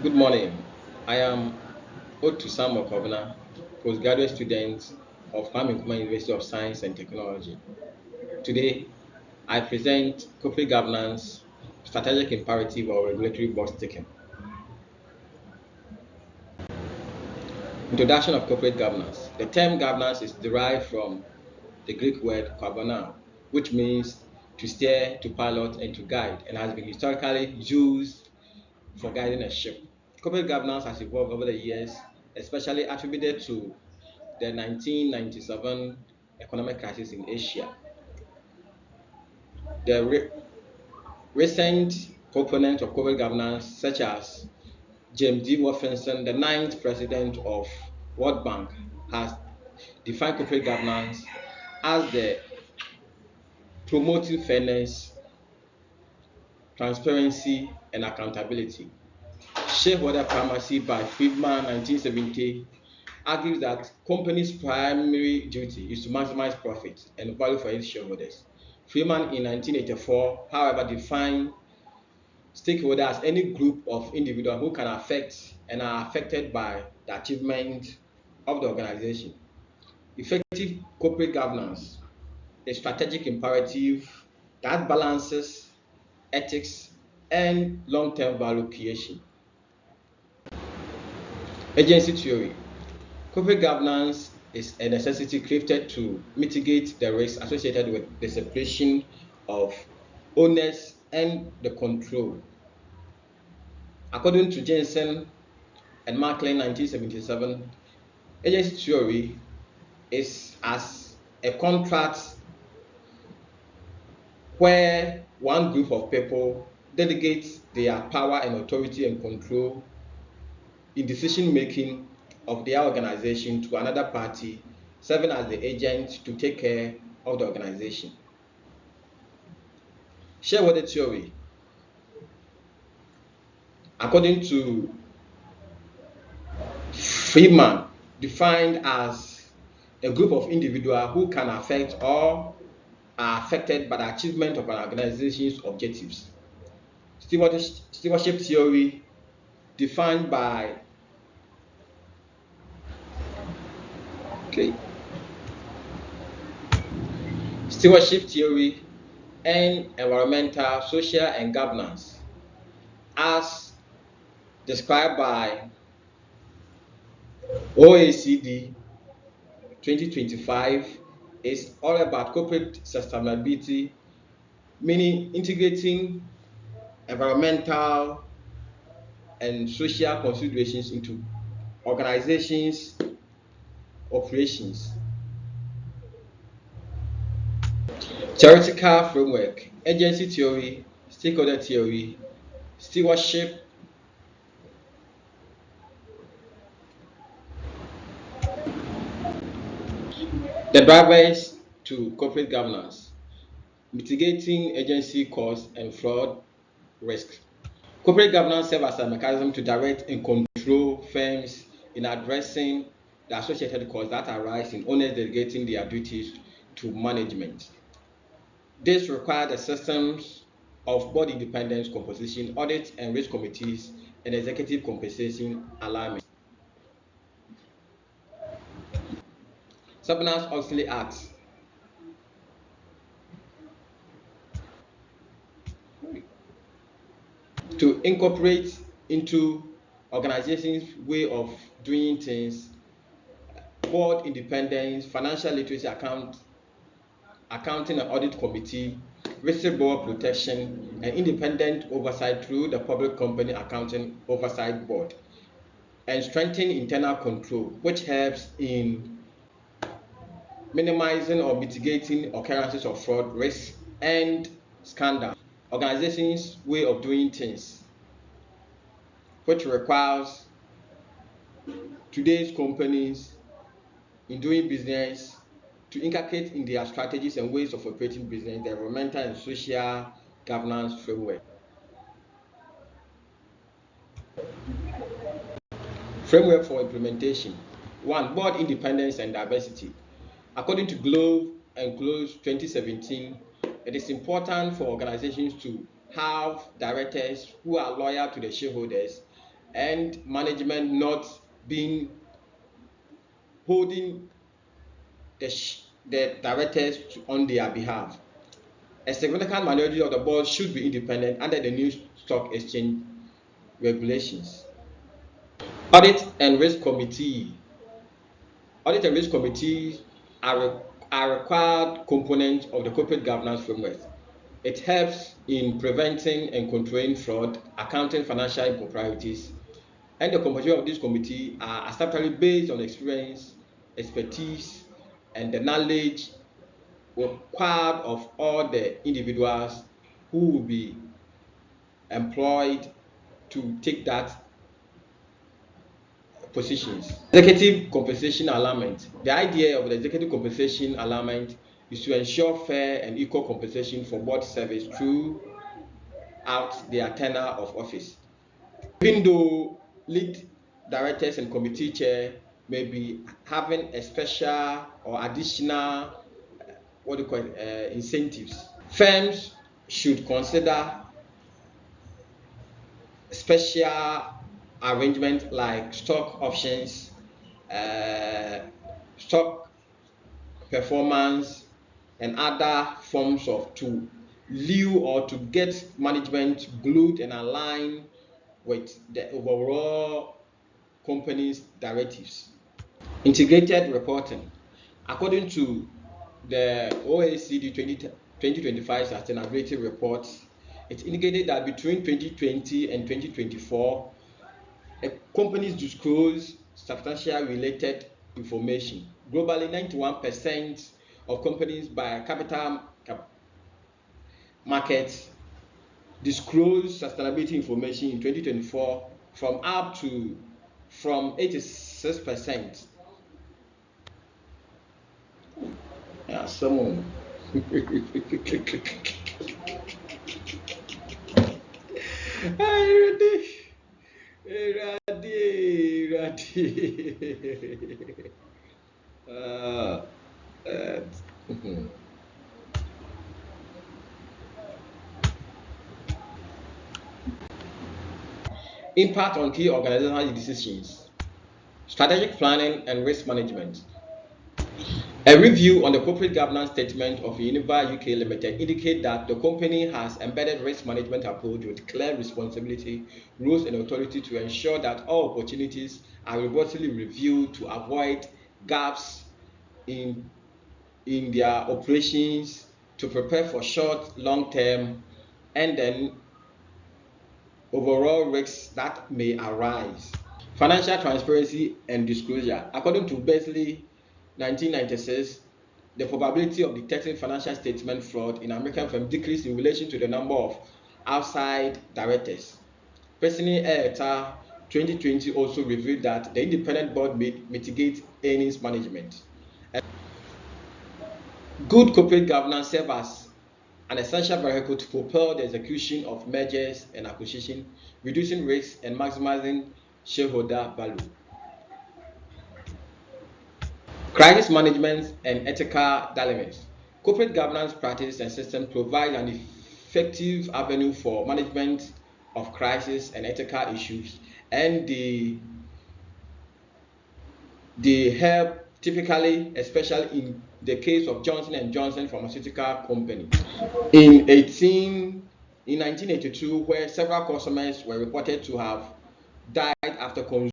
Good morning. I am Otu Samuel Kobina, postgraduate student of Kwame Nkrumah University of Science and Technology. Today, I present corporate governance, strategic imperative or regulatory box taking. Introduction of corporate governance. The term governance is derived from the Greek word "karbona," which means to steer, to pilot, and to guide, and has been historically used for guiding a ship. Corporate governance has evolved over the years, especially attributed to the 1997 economic crisis in Asia. The recent proponents of corporate governance, such as James D. Wolfenson, the ninth president of World Bank, has defined corporate governance as the promoting fairness, transparency, and accountability. Shareholder primacy by Friedman 1970 argues that companies' primary duty is to maximize profit and value for its shareholders. Freeman in 1984, however, defined stakeholders as any group of individuals who can affect and are affected by the achievement of the organization. Effective corporate governance, a strategic imperative that balances ethics and long-term value creation. Agency theory. Corporate governance is a necessity created to mitigate the risks associated with the separation of owners and the control. According to Jensen and Macklin 1977, agency theory is as a contract where one group of people delegates their power and authority and control in decision making of their organization to another party, serving as the agent to take care of the organization. Shareholder theory, according to Friedman, defined as a group of individuals who can affect or are affected by the achievement of an organization's objectives. Stewardship theory, defined by okay, stewardship theory and environmental, social, and governance, as described by OECD 2025, is all about corporate sustainability, meaning integrating environmental and social considerations into organizations' operations. Theoretical framework, agency theory, stakeholder theory, stewardship. The drivers to corporate governance, mitigating agency costs and fraud risk. Corporate governance serves as a mechanism to direct and control firms in addressing the associated costs that arise in owners delegating their duties to management. This requires the systems of board independence, composition, audit and risk committees, and executive compensation alignment. Sarbanes-Oxley Act to incorporate into organizations' way of doing things, board independence, financial literacy accounting and audit committee, whistleblower protection, and independent oversight through the Public Company Accounting Oversight Board, and strengthen internal control, which helps in minimizing or mitigating occurrences of fraud, risk, and scandal. Organizations' way of doing things, which requires today's companies in doing business to inculcate in their strategies and ways of operating business the environmental and social governance framework. Framework for implementation. One, board independence and diversity. According to Globe and Close 2017, it is important for organizations to have directors who are loyal to the shareholders and management not holding the directors on their behalf. A significant minority of the board should be independent under the new stock exchange regulations. Audit and risk committee. Audit and risk committees are required components of the corporate governance framework. It helps in preventing and controlling fraud, accounting financial improprieties, and the composition of this committee are acceptably based on experience, expertise, and the knowledge required of all the individuals who will be employed to take that positions. Executive compensation alignment. The idea of the executive compensation alignment is to ensure fair and equal compensation for board service throughout their tenure of office. Even though lead directors and committee chair may be having a special or additional incentives, firms should consider special arrangements like stock options, stock performance, and other forms of to lieu or to get management glued and aligned with the overall company's directives. Integrated reporting. According to the OECD 2025 sustainability report, it indicated that between 2020 and 2024, companies disclose substantial related information. Globally, 91% of companies by capital markets disclose sustainability information in 2024 from 86%. Yeah, someone. Impact on key organizational decisions, strategic planning and risk management. A review on the corporate governance statement of Unilever UK Limited indicates that the company has embedded risk management approach with clear responsibility, rules and authority to ensure that all opportunities are robustly reviewed to avoid gaps in their operations, to prepare for short, long-term, and then overall risks that may arise. Financial transparency and disclosure. According to Beasley 1996, the probability of detecting financial statement fraud in American firms decreased in relation to the number of outside directors. Personally, et al. 2020 also revealed that the independent board may mitigate earnings management. Good corporate governance serves as an essential vehicle to propel the execution of mergers and acquisitions, reducing risks and maximizing shareholder value. Crisis management and ethical dilemmas. Corporate governance practices and systems provide an effective avenue for management of crisis and ethical issues, and they help typically, especially in the case of Johnson & Johnson Pharmaceutical Company. In 1982, where several customers were reported to have died after consuming